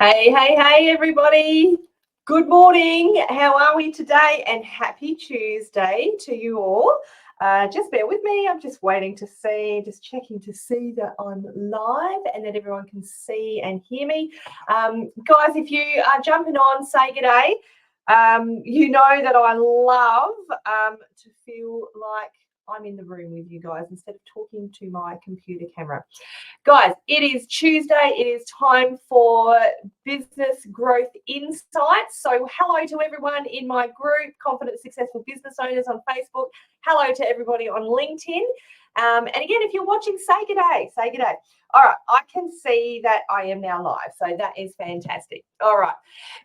Hey, everybody. Good morning. How are we today? And happy Tuesday to you all. Just bear with me. I'm just waiting to see, just checking to see that I'm live and that everyone can see and hear me. Guys, if you are jumping on, say good day. You know that I love to feel like I'm in the room with you guys instead of talking to my computer camera. Guys, it is Tuesday. It is time for business growth insights. So hello to everyone in my group, Confident Successful Business Owners on Facebook. Hello to everybody on LinkedIn. And again, if you're watching, say good day. Say good day. All right, I can see that I am now live. So that is fantastic. All right,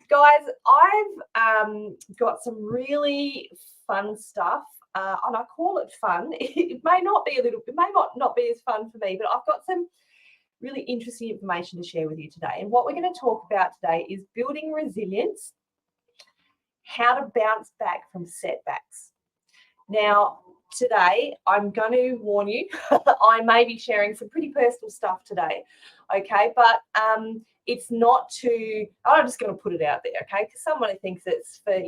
guys, I've got some really fun stuff. And I call it fun. It may not be as fun for me, but I've got some really interesting information to share with you today. And what we're going to talk about today is building resilience, how to bounce back from setbacks. Now, today, I'm going to warn you, I may be sharing some pretty personal stuff today, okay? But it's not I'm just going to put it out there, okay? Because somebody thinks it's for,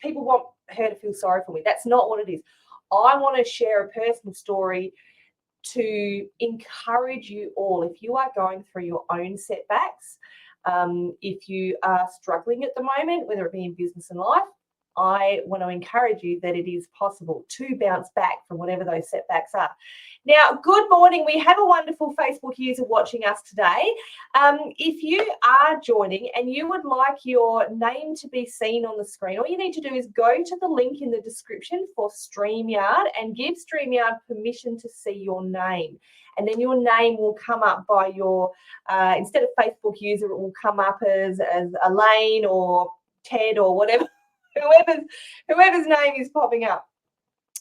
people want her to feel sorry for me. That's not what it is. I want to share a personal story to encourage you all, if you are going through your own setbacks, if you are struggling at the moment, whether it be in business and life, I want to encourage you that it is possible to bounce back from whatever those setbacks are. Now, good morning. We have a wonderful Facebook user watching us today. If you are joining and you would like your name to be seen on the screen, all you need to do is go to the link in the description for StreamYard and give StreamYard permission to see your name. And then your name will come up by your, instead of Facebook user, it will come up as Elaine or Ted or whatever. Whoever's name is popping up.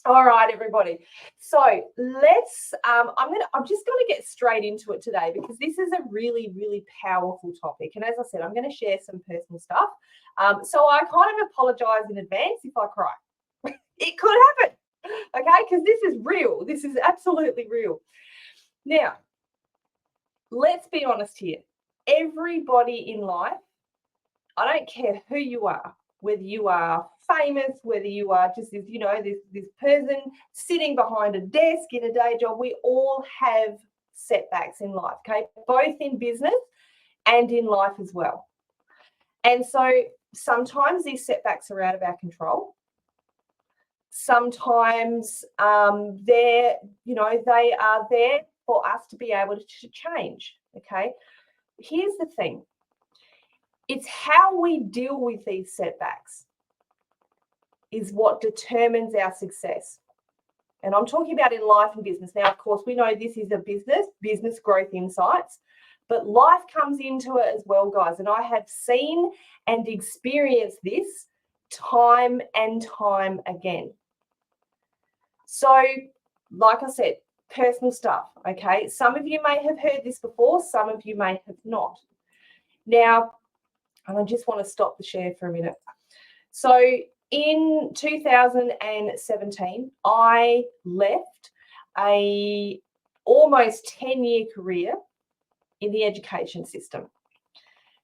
All right, everybody. So let's. I'm just going to get straight into it today because this is a really, really powerful topic. And as I said, I'm going to share some personal stuff. So I kind of apologise in advance if I cry. It could happen, okay? Because this is real. This is absolutely real. Now, let's be honest here. Everybody in life, I don't care who you are, whether you are famous, whether you are just this person sitting behind a desk in a day job, we all have setbacks in life, okay? Both in business and in life as well. And so sometimes these setbacks are out of our control. Sometimes they are there for us to be able to change, okay? Here's the thing. It's how we deal with these setbacks is what determines our success. And I'm talking about in life and business. Now, of course, we know this is a business growth insights, but life comes into it as well, guys. And I have seen and experienced this time and time again. So, like I said, personal stuff, okay? Some of you may have heard this before, some of you may have not. Now, and I just want to stop the share for a minute. So in 2017, I left a almost 10-year career in the education system.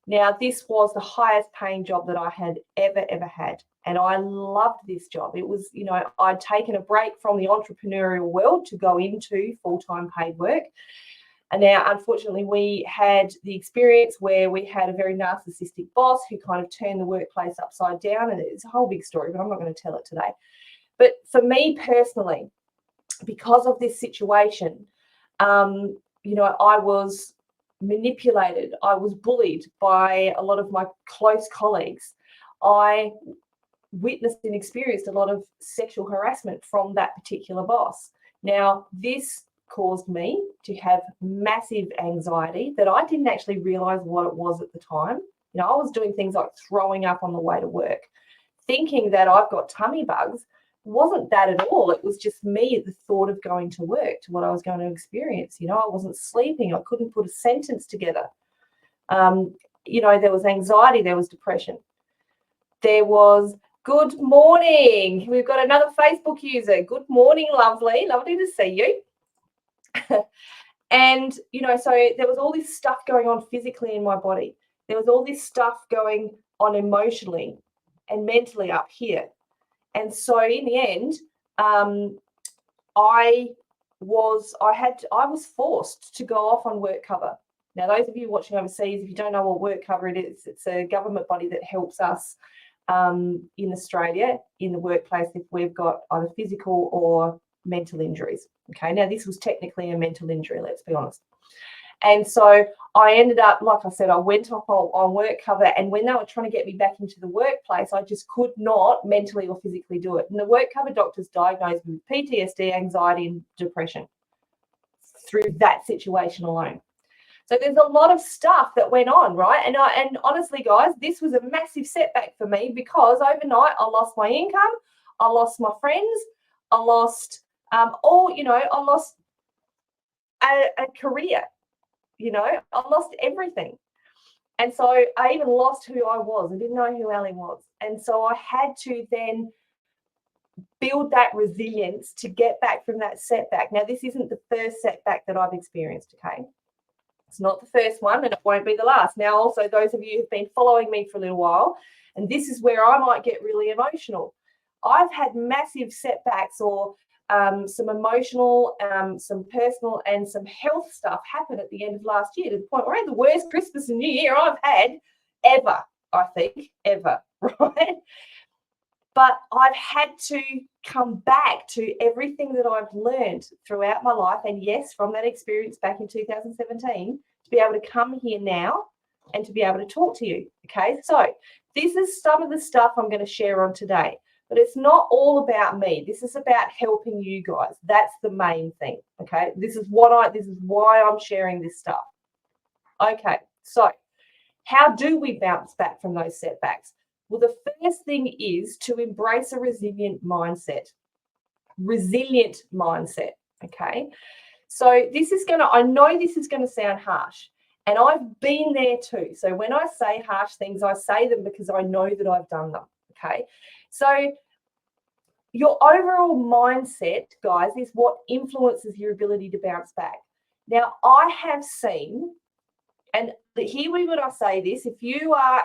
Now, this was the highest paying job that I had ever had. And I loved this job. It was, I'd taken a break from the entrepreneurial world to go into full-time paid work. And now, unfortunately, we had the experience where we had a very narcissistic boss who kind of turned the workplace upside down. And it's a whole big story, but I'm not going to tell it today. But for me personally, because of this situation, I was manipulated. I was bullied by a lot of my close colleagues. I witnessed and experienced a lot of sexual harassment from that particular boss. Now, this caused me to have massive anxiety that I didn't actually realize what it was at the time. I was doing things like throwing up on the way to work, thinking that I've got tummy bugs. It wasn't that at all. It was just me at the thought of going to work, to what I was going to experience. I wasn't sleeping. I couldn't put a sentence together. There was anxiety. There was depression. There was, good morning. We've got another Facebook user. Good morning, lovely. Lovely to see you. And, so there was all this stuff going on physically in my body. There was all this stuff going on emotionally and mentally up here. And so in the end, I was forced to go off on work cover. Now, those of you watching overseas, if you don't know what work cover it is, it's a government body that helps us in Australia in the workplace if we've got either physical or mental injuries. Okay, now this was technically a mental injury, let's be honest. And so I ended up, like I said, I went off on work cover, and when they were trying to get me back into the workplace, I just could not mentally or physically do it. And the work cover doctors diagnosed me with PTSD, anxiety, and depression through that situation alone. So there's a lot of stuff that went on, right? And honestly, guys, this was a massive setback for me because overnight I lost my income, I lost my friends, I lost I lost a career. I lost everything. And so I even lost who I was. I didn't know who Ellie was. And so I had to then build that resilience to get back from that setback. Now, this isn't the first setback that I've experienced, okay? It's not the first one, and it won't be the last. Now, also, those of you who've been following me for a little while, and this is where I might get really emotional. I've had massive setbacks or some emotional, some personal, and some health stuff happen at the end of last year to the point where I had the worst Christmas and New Year I've had ever, I think, ever, right? But I've had to come back to everything that I've learned throughout my life. And yes, from that experience back in 2017, to be able to come here now and to be able to talk to you. Okay, so this is some of the stuff I'm going to share on today. But it's not all about me. This is about helping you guys. That's the main thing. Okay, this is why I'm sharing this stuff. Okay, so how do we bounce back from those setbacks? Well, the first thing is to embrace a resilient mindset. Resilient mindset, okay? So I know this is going to sound harsh, and I've been there too. So when I say harsh things, I say them because I know that I've done them, okay? So your overall mindset, guys, is what influences your ability to bounce back. Now, I have seen, and hear me when I say this, if you are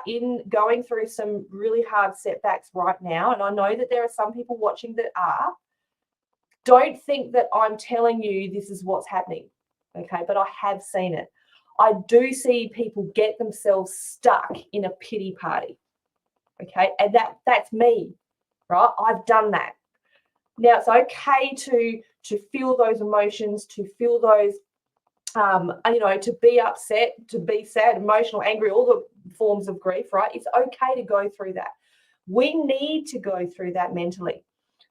going through some really hard setbacks right now, and I know that there are some people watching that are, don't think that I'm telling you this is what's happening, okay? But I have seen it. I do see people get themselves stuck in a pity party, okay? And that's me, right? I've done that. Now, it's okay to feel those emotions, to feel those to be upset, to be sad, emotional, angry, all the forms of grief, right? It's okay to go through that. We need to go through that mentally.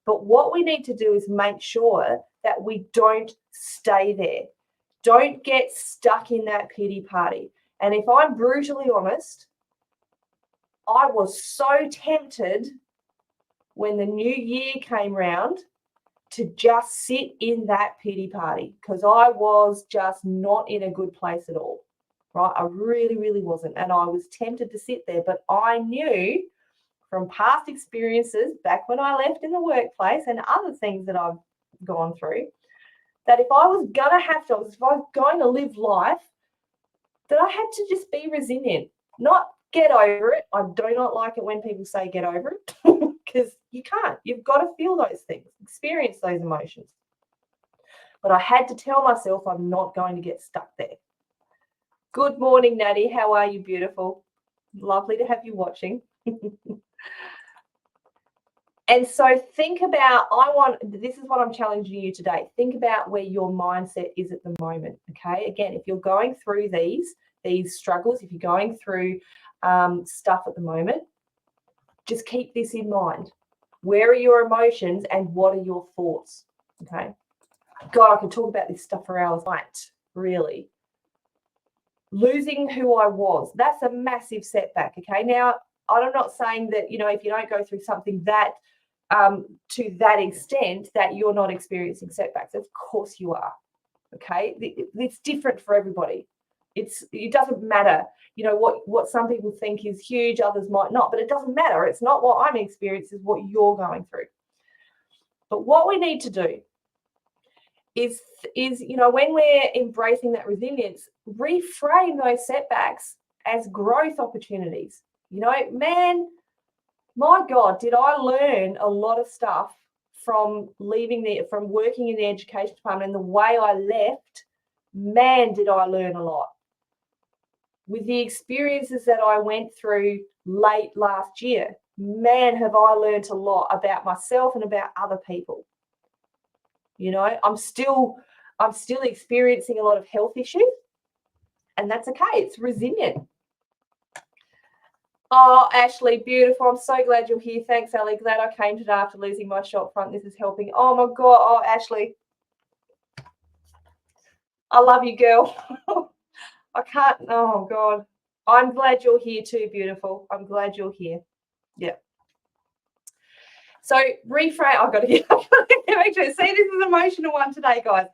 But what we need to do is make sure that we don't stay there. Don't get stuck in that pity party. And if I'm brutally honest, I was so tempted when the new year came round to just sit in that pity party because I was just not in a good place at all, right? I really, really wasn't. And I was tempted to sit there, but I knew from past experiences back when I left in the workplace and other things that I've gone through, that if I was going to live life, that I had to just be resilient, not get over it. I do not like it when people say get over it because you can't. You've got to feel those things, experience those emotions. But I had to tell myself I'm not going to get stuck there. Good morning, Natty. How are you, beautiful? Lovely to have you watching. And so think about, this is what I'm challenging you today. Think about where your mindset is at the moment, okay? Again, if you're going through these struggles, if you're going through stuff at the moment, just keep this in mind. Where are your emotions and what are your thoughts, okay? God, I could talk about this stuff for hours, right? Really. Losing who I was, that's a massive setback, okay? Now, I'm not saying that, if you don't go through something that to that extent that you're not experiencing setbacks. Of course you are, okay? It's different for everybody. It doesn't matter, what some people think is huge, others might not, but it doesn't matter. It's not what I'm experiencing, it's what you're going through. But what we need to do is when we're embracing that resilience, reframe those setbacks as growth opportunities. You know, man, my God, did I learn a lot of stuff from working in the education department, and the way I left, man, did I learn a lot. With the experiences that I went through late last year, man, have I learned a lot about myself and about other people. You know, I'm still experiencing a lot of health issues, and that's okay. It's resilient. Oh, Ashley, beautiful. I'm so glad you're here. Thanks, Ali. Glad I came today after losing my shop front. This is helping. Oh, my God. Oh, Ashley. I love you, girl. I can't. Oh, God. I'm glad you're here too, beautiful. I'm glad you're here. Yeah. So reframe. I've got to get actually. See, this is an emotional one today, guys.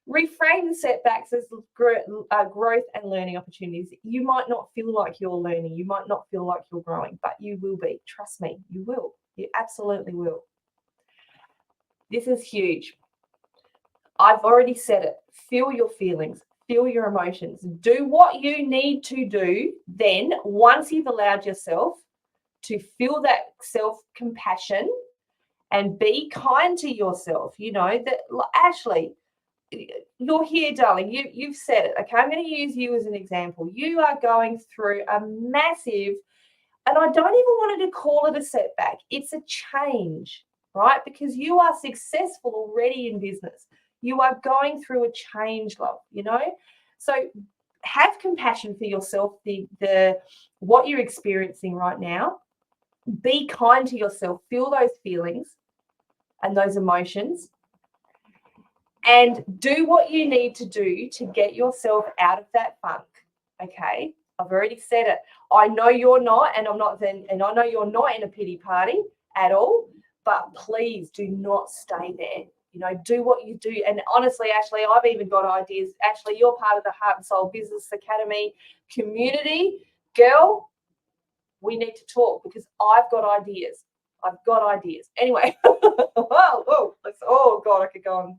Reframe the setbacks as growth and learning opportunities. You might not feel like you're learning. You might not feel like you're growing, but you will be. Trust me, you will. You absolutely will. This is huge. I've already said it. Feel your feelings. Feel your emotions. Do what you need to do. Then, once you've allowed yourself to feel that self-compassion and be kind to yourself, you know, that Ashley, you're here, darling. You've said it. Okay, I'm going to use you as an example. You are going through a massive, and I don't even want to call it a setback. It's a change, right? Because you are successful already in business. You are going through a change, love, you know? So have compassion for yourself, the what you're experiencing right now. Be kind to yourself. Feel those feelings and those emotions, and do what you need to do to get yourself out of that funk. Okay, I've already said it. I know you're not, and I'm not. And I know you're not in a pity party at all. But please do not stay there. You know, do what you do. And honestly, Ashley, I've even got ideas. Ashley, you're part of the Heart and Soul Business Academy community, girl. We need to talk because I've got ideas. I've got ideas. Anyway, oh God, I could go on.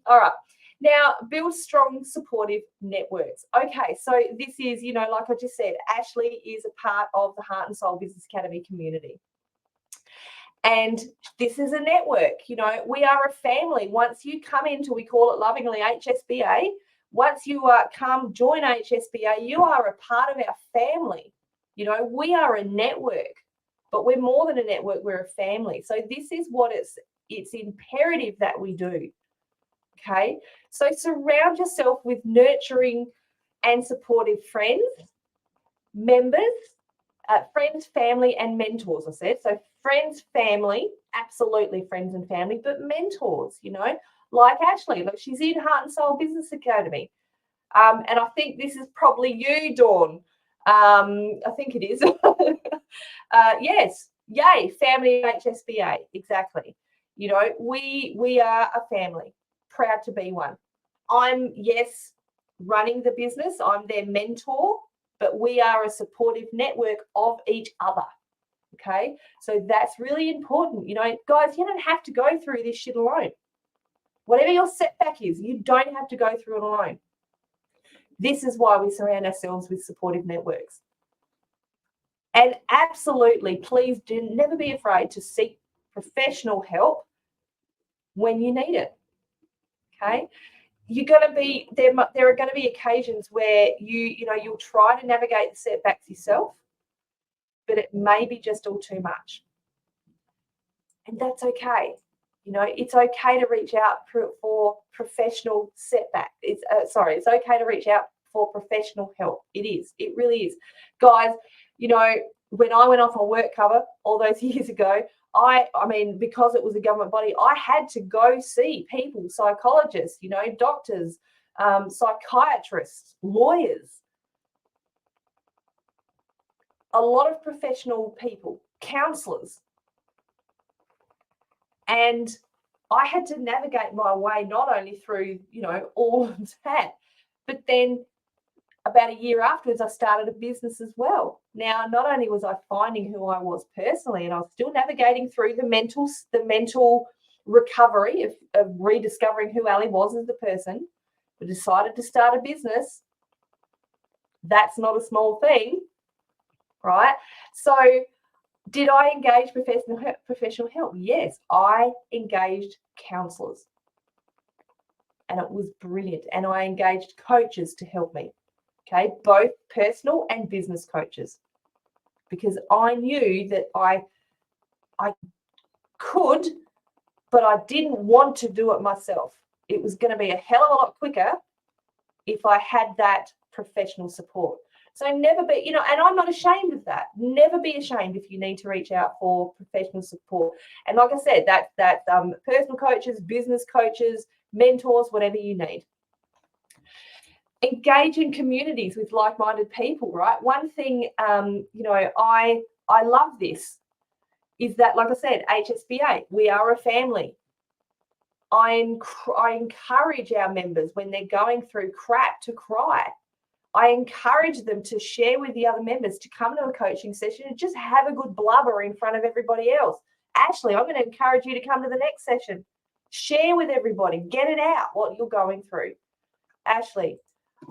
All right. Now, build strong, supportive networks. Okay, so this is, you know, like I just said, Ashley is a part of the Heart and Soul Business Academy community. And this is a network. You know, we are a family. Once you come into, we call it lovingly HSBA, once you come join HSBA, you are a part of our family. You know, we are a network, but we're more than a network, we're a family. So this is what it's imperative that we do. Okay, so surround yourself with nurturing and supportive friends, members, friends, family, and mentors. I said so. Friends, family, absolutely friends and family, but mentors. You know, like Ashley. Look, she's in Heart and Soul Business Academy, and I think this is probably you, Dawn. I think it is. Yes, yay, family HSBA, exactly. You know, we are a family, proud to be one. I'm, yes, running the business, I'm their mentor, but we are a supportive network of each other. Okay, so that's really important. You know, guys, you don't have to go through this shit alone. Whatever your setback is, you don't have to go through it alone. This is why we surround ourselves with supportive networks. And absolutely, please never be afraid to seek professional help when you need it. Okay, you're going to be there are going to be occasions where you'll try to navigate the setbacks yourself, but it may be just all too much, and that's okay. You know, it's okay to reach out for professional setback. It's okay to reach out for professional help. It really is, guys. You know, when I went off on work cover all those years ago, I mean, because it was a government body, I had to go see people, psychologists, you know, doctors, psychiatrists, lawyers, a lot of professional people, counselors. And I had to navigate my way not only through, you know, all of that, but then about a year afterwards, I started a business as well. Now, not only was I finding who I was personally, and I was still navigating through the mental recovery of rediscovering who Ali was as a person, but decided to start a business. That's not a small thing, right? So did I engage professional help? Yes, I engaged counsellors, and it was brilliant. And I engaged coaches to help me, okay, both personal and business coaches, because I knew that I could, but I didn't want to do it myself. It was going to be a hell of a lot quicker if I had that professional support. So never be, and I'm not ashamed of that. Never be ashamed if you need to reach out for professional support. And like I said, that personal coaches, business coaches, mentors, whatever you need. Engage in communities with like-minded people, right? One thing, I love this is that, like I said, HSBA, we are a family. I encourage our members when they're going through crap to cry. I encourage them to share with the other members, to come to a coaching session and just have a good blubber in front of everybody else. Ashley, I'm going to encourage you to come to the next session. Share with everybody. Get it out, what you're going through. Ashley,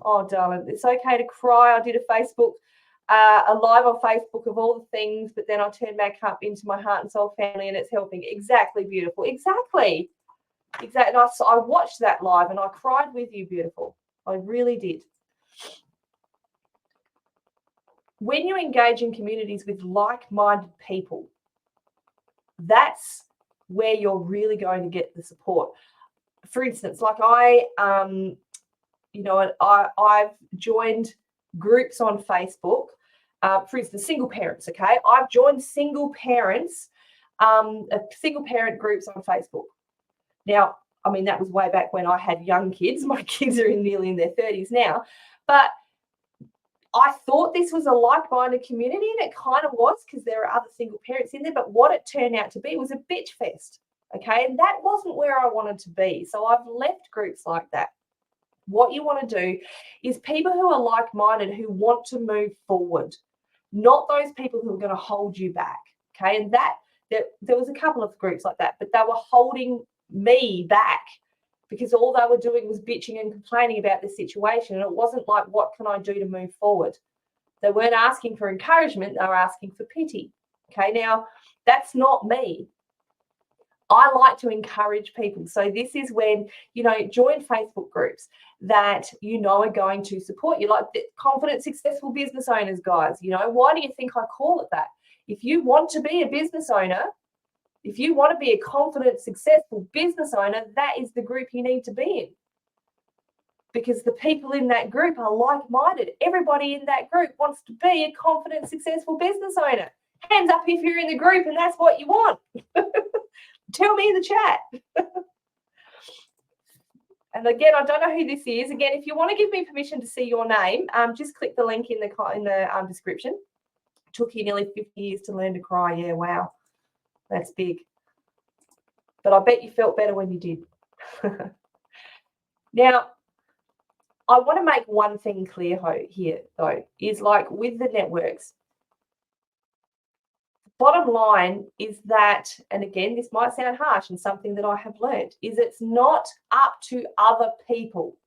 oh, darling, it's okay to cry. I did a Facebook, a live on Facebook of all the things, but then I turned back up into my heart and soul family and it's helping. Exactly, beautiful. Exactly. And I watched that live and I cried with you, beautiful. I really did. When you engage in communities with like-minded people, that's where you're really going to get the support. For instance, like I've joined groups on Facebook. For instance, single parents. Okay, I've joined single parents, single parent groups on Facebook. Now, I mean, that was way back when I had young kids. My kids are nearly in their 30s now, but I thought this was a like-minded community, and it kind of was, because there are other single parents in there, but what it turned out to be was a bitch fest, okay? And that wasn't where I wanted to be, so I've left groups like that. What you want to do is people who are like-minded, who want to move forward, not those people who are going to hold you back, okay? And there was a couple of groups like that, but they were holding me back, because all they were doing was bitching and complaining about the situation. And it wasn't like, what can I do to move forward? They weren't asking for encouragement. They were asking for pity. Okay, now that's not me. I like to encourage people. So this is when, join Facebook groups that are going to support you, like the Confident Successful Business Owners, guys. Why do you think I call it that? If you want to be a business owner, if you want to be a confident, successful business owner, that is the group you need to be in. Because the people in that group are like-minded. Everybody in that group wants to be a confident, successful business owner. Hands up if you're in the group and that's what you want. Tell me in the chat. And again, I don't know who this is. Again, if you want to give me permission to see your name, just click the link in the description. It took you nearly 50 years to learn to cry. Yeah, wow. That's big. But I bet you felt better when you did. Now, I want to make one thing clear here, though, is like with the networks, bottom line is that, and again, this might sound harsh and something that I have learned, is it's not up to other people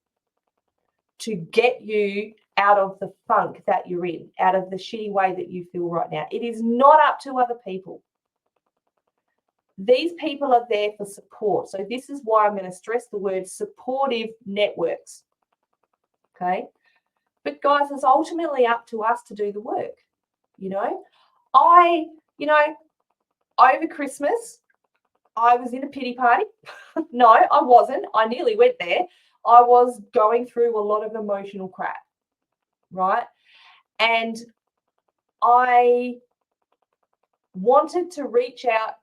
to get you out of the funk that you're in, out of the shitty way that you feel right now. It is not up to other people. These people are there for support. So this is why I'm going to stress the word supportive networks. Okay. But guys, it's ultimately up to us to do the work. Over Christmas, I was in a pity party. No, I wasn't. I nearly went there. I was going through a lot of emotional crap, right? And I wanted to reach out.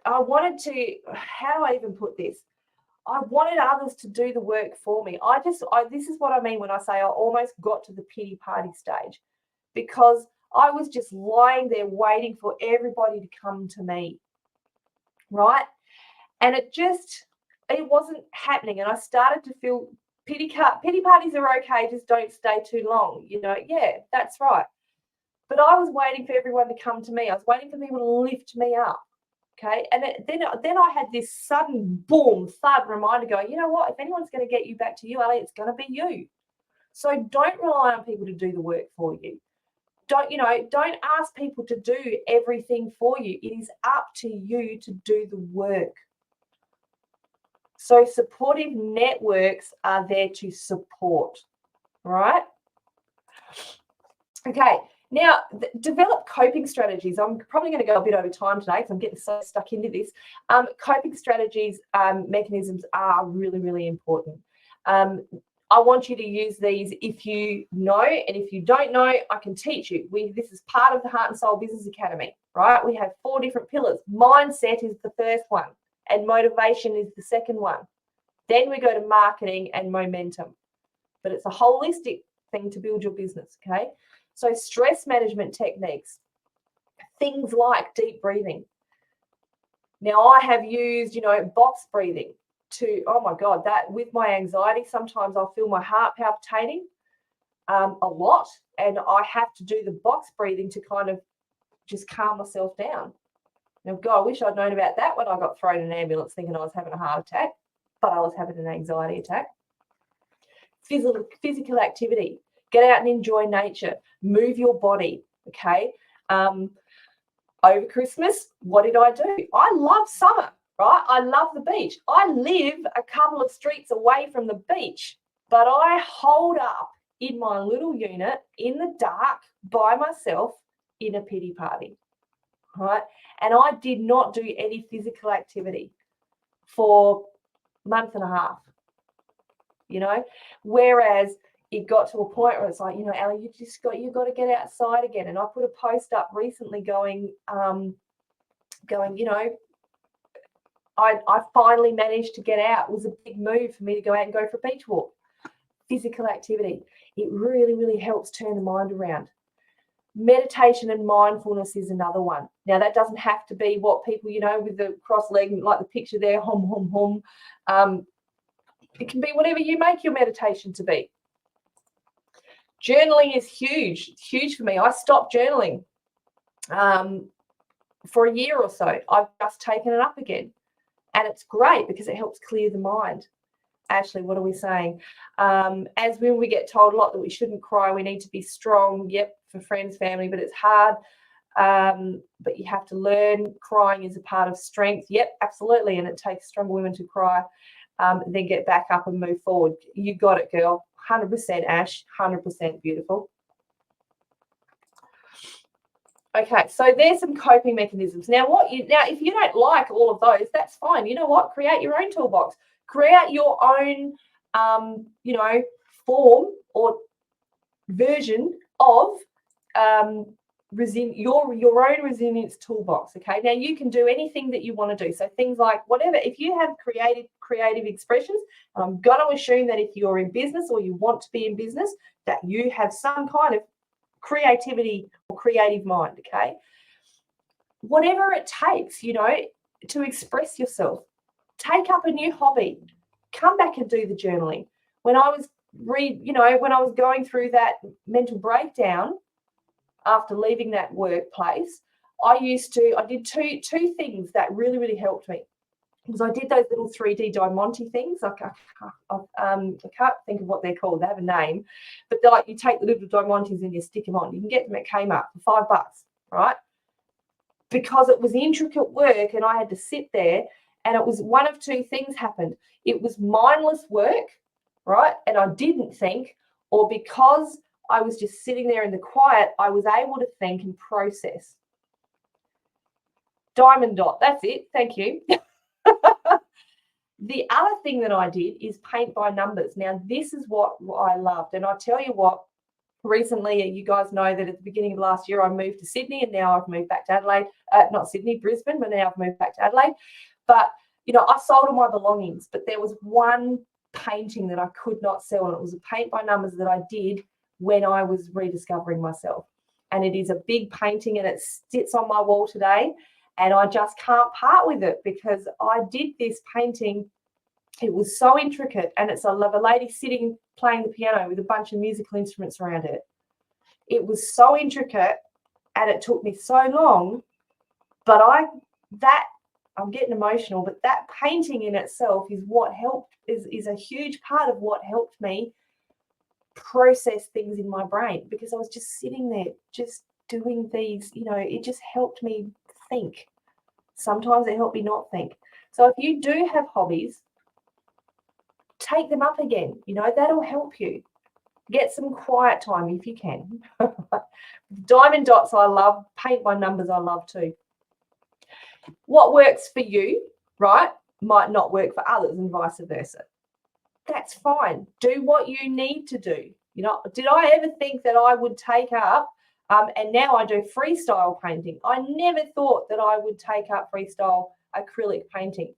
How do I even put this? I wanted others to do the work for me. This is what I mean when I say I almost got to the pity party stage, because I was just lying there waiting for everybody to come to me, right? And it wasn't happening. And I started to feel pity parties are okay, just don't stay too long. Yeah, that's right. But I was waiting for everyone to come to me. I was waiting for people to lift me up. Okay, and then I had this sudden boom, thud reminder going, you know what? If anyone's going to get you back to you, Ali, it's going to be you. So don't rely on people to do the work for you. Don't ask people to do everything for you. It is up to you to do the work. So supportive networks are there to support, right? Okay, now develop coping strategies. I'm probably going to go a bit over time today because I'm getting so stuck into this. Coping strategies, mechanisms are really, really important. I want you to use these if you know, and if you don't know, I can teach you. This is part of the Heart and Soul Business Academy, right? We have 4 different pillars. Mindset is the first one, and motivation is the second one. Then we go to marketing and momentum. But it's a holistic thing to build your business, okay? So stress management techniques, things like deep breathing. Now, I have used, box breathing to, oh my God, that with my anxiety, sometimes I'll feel my heart palpitating a lot, and I have to do the box breathing to kind of just calm myself down. Now, God, I wish I'd known about that when I got thrown in an ambulance thinking I was having a heart attack, but I was having an anxiety attack. Physical activity. Get out and enjoy nature. Move your body, okay? Over Christmas, what did I do? I love summer, right? I love the beach. I live a couple of streets away from the beach, but I holed up in my little unit in the dark by myself in a pity party, right? And I did not do any physical activity for a month and a half, whereas it got to a point where it's like, Ellie, you got to get outside again. And I put a post up recently going, I finally managed to get out. It was a big move for me to go out and go for a beach walk. Physical activity. It really, really helps turn the mind around. Meditation and mindfulness is another one. Now, that doesn't have to be what people, with the cross leg, like the picture there, hum, hum, hum. It can be whatever you make your meditation to be. Journaling is huge for me. I stopped journaling for a year or so. I've just taken it up again. And it's great because it helps clear the mind. Ashley, what are we saying? As when we get told a lot that we shouldn't cry, we need to be strong. Yep, for friends, family, but it's hard. But you have to learn. Crying is a part of strength. Yep, absolutely. And it takes stronger women to cry, then get back up and move forward. You got it, girl. 100% Ash, 100% beautiful. Okay, so there's some coping mechanisms. Now, if you don't like all of those, that's fine. You know what? Create your own toolbox. Create your own, form or version of your own resilience toolbox. Okay, now you can do anything that you want to do. So things like whatever. If you have creative expressions, and I'm going to assume that if you're in business or you want to be in business, that you have some kind of creativity or creative mind. Okay, whatever it takes, to express yourself. Take up a new hobby. Come back and do the journaling. When I was going through that mental breakdown after leaving that workplace, I did two things that really, really helped me. Because I did those little 3D Diamante things. I can't think of what they're called. They have a name. But they're like, you take the little Diamantes and you stick them on. You can get them at Kmart for $5, right? Because it was intricate work and I had to sit there, and it was one of two things happened. It was mindless work, right? And I didn't think, or because I was just sitting there in the quiet, I was able to think and process. Diamond dot, that's it. Thank you. The other thing that I did is paint by numbers. Now, this is what I loved. And I tell you what, recently, you guys know that at the beginning of last year, I moved to Sydney, and now I've moved back to Adelaide. Not Sydney, Brisbane, but now I've moved back to Adelaide. But, I sold all my belongings, but there was one painting that I could not sell, and it was a paint by numbers that I did when I was rediscovering myself. And it is a big painting, and it sits on my wall today, and I just can't part with it because I did this painting. It was so intricate, and it's a lady sitting playing the piano with a bunch of musical instruments around it. It was so intricate, and it took me so long, but I'm getting emotional, but that painting in itself is what helped, is a huge part of what helped me process things in my brain because I was just sitting there, just doing these, it just helped me think. Sometimes it helped me not think. So if you do have hobbies, take them up again. That'll help you. Get some quiet time if you can. Diamond dots, I love. Paint by numbers, I love too. What works for you, right, might not work for others and vice versa. That's fine. Do what you need to do. Did I ever think that I would take up, and now I do freestyle painting. I never thought that I would take up freestyle acrylic painting.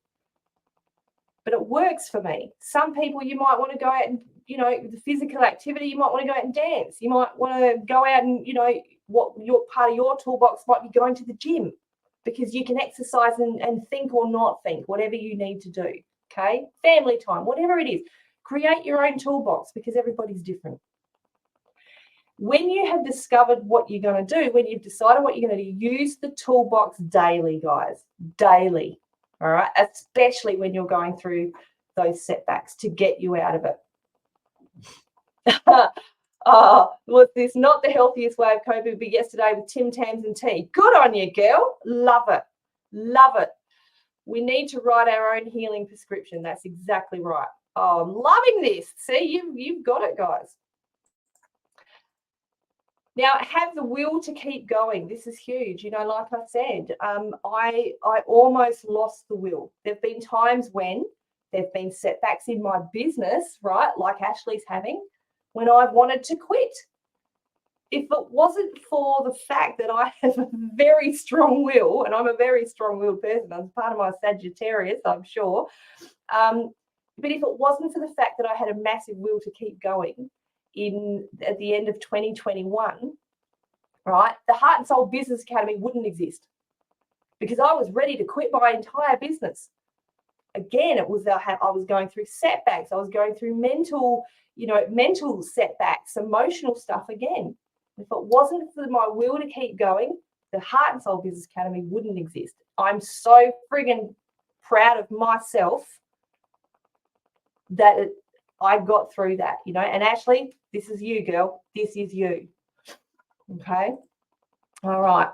But it works for me. Some people, you might want to go out and, the physical activity, you might want to go out and dance. You might want to go out and, what your part of your toolbox might be going to the gym because you can exercise and think or not think, whatever you need to do. Okay. Family time, whatever it is, create your own toolbox because everybody's different. When you have discovered what you're going to do, when you've decided what you're going to do, use the toolbox daily, guys, daily. All right, especially when you're going through those setbacks to get you out of it. Was this not the healthiest way of coping? But yesterday with Tim Tams and tea. Good on you, girl. Love it. Love it. We need to write our own healing prescription. That's exactly right. Oh, I'm loving this. See, you've got it, guys. Now, have the will to keep going. This is huge. Like I said, I almost lost the will. There have been times when there have been setbacks in my business, right, like Ashley's having, when I've wanted to quit. If it wasn't for the fact that I have a very strong will, and I'm a very strong-willed person, I'm part of my Sagittarius, I'm sure, but if it wasn't for the fact that I had a massive will to keep going, at the end of 2021, right, the Heart and Soul Business Academy wouldn't exist because I was ready to quit my entire business. Again, it was I was going through setbacks. I was going through mental setbacks, emotional stuff again. If it wasn't for my will to keep going, the Heart and Soul Business Academy wouldn't exist. I'm so friggin' proud of myself that I got through that, and Ashley, this is you, girl. This is you. Okay. All right.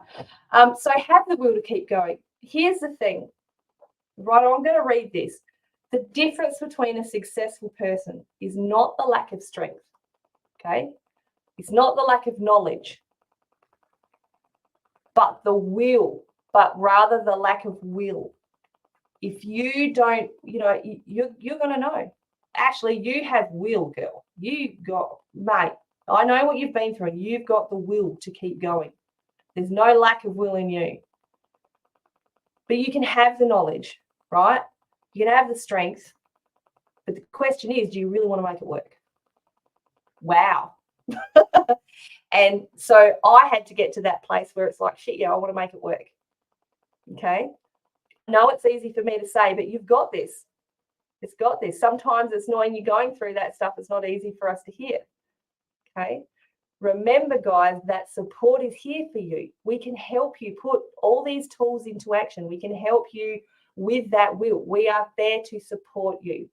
So have the will to keep going. Here's the thing, right? I'm going to read this. The difference between a successful person is not the lack of strength. Okay. It's not the lack of knowledge, but the will, but rather the lack of will. If you don't, you're going to know. Ashley, you have will, girl. Mate, I know what you've been through and you've got the will to keep going. There's no lack of will in you. But you can have the knowledge, right? You can have the strength. But the question is, do you really want to make it work? Wow. And so I had to get to that place where it's like, shit, yeah, I want to make it work. Okay? No, it's easy for me to say, but you've got this. It's got this. Sometimes it's knowing you're going through that stuff. It's not easy for us to hear. Okay. Remember, guys, that support is here for you. We can help you put all these tools into action. We can help you with that will. We are there to support you.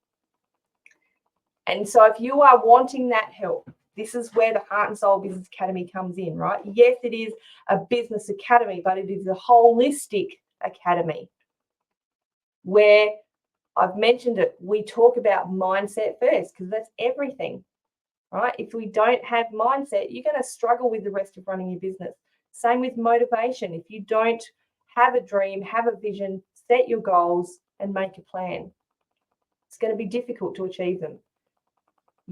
And so if you are wanting that help, this is where the Heart and Soul Business Academy comes in, right? Yes, it is a business academy, but it is a holistic academy where I've mentioned it. We talk about mindset first because that's everything, right? If we don't have mindset, you're going to struggle with the rest of running your business. Same with motivation. If you don't have a dream, have a vision, set your goals and make a plan, it's going to be difficult to achieve them.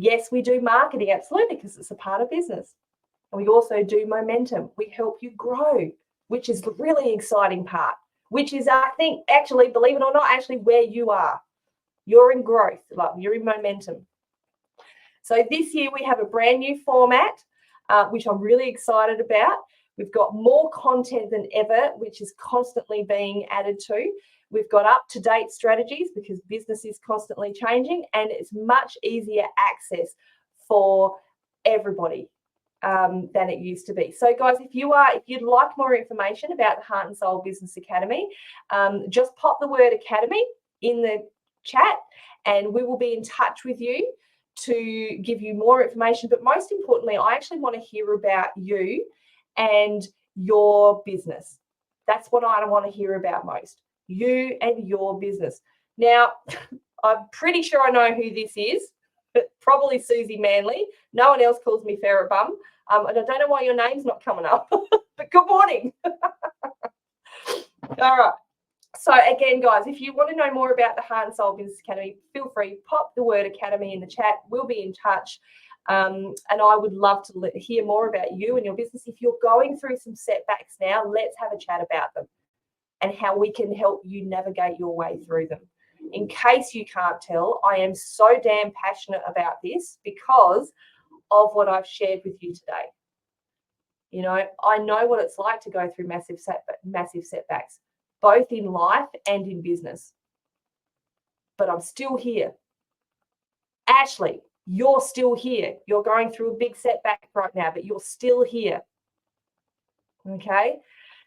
Yes, we do marketing, absolutely, because it's a part of business. And we also do momentum. We help you grow, which is the really exciting part, which is, I think, actually, believe it or not, actually where you are. You're in growth, like you're in momentum. So this year we have a brand new format, which I'm really excited about. We've got more content than ever, which is constantly being added to. We've got up-to-date strategies because business is constantly changing, and it's much easier access for everybody than it used to be. So guys, if you'd like more information about the Heart and Soul Business Academy, just pop the word academy in the chat and we will be in touch with you to give you more information. But most importantly, I actually want to hear about you and your business. That's what I want to hear about most, you and your business. Now, I'm pretty sure I know who this is, but probably Susie Manley. No one else calls me Ferret Bum. And I don't know why your name's not coming up, but good morning. All right. So again, guys, if you want to know more about the Heart and Soul Business Academy, feel free, pop the word Academy in the chat. We'll be in touch. And I would love to hear more about you and your business. If you're going through some setbacks now, let's have a chat about them and how we can help you navigate your way through them. In case you can't tell, I am so damn passionate about this because of what I've shared with you today. You know, I know what it's like to go through massive setbacks, both in life and in business. But I'm still here. Ashley, you're still here. You're going through a big setback right now, but you're still here. Okay?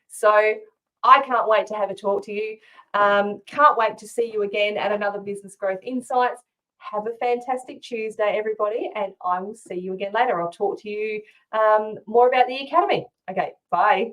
So I can't wait to have a talk to you. Can't wait to see you again at another Business Growth Insights. Have a fantastic Tuesday, everybody, and I will see you again later. I'll talk to you more about the Academy. Okay, bye.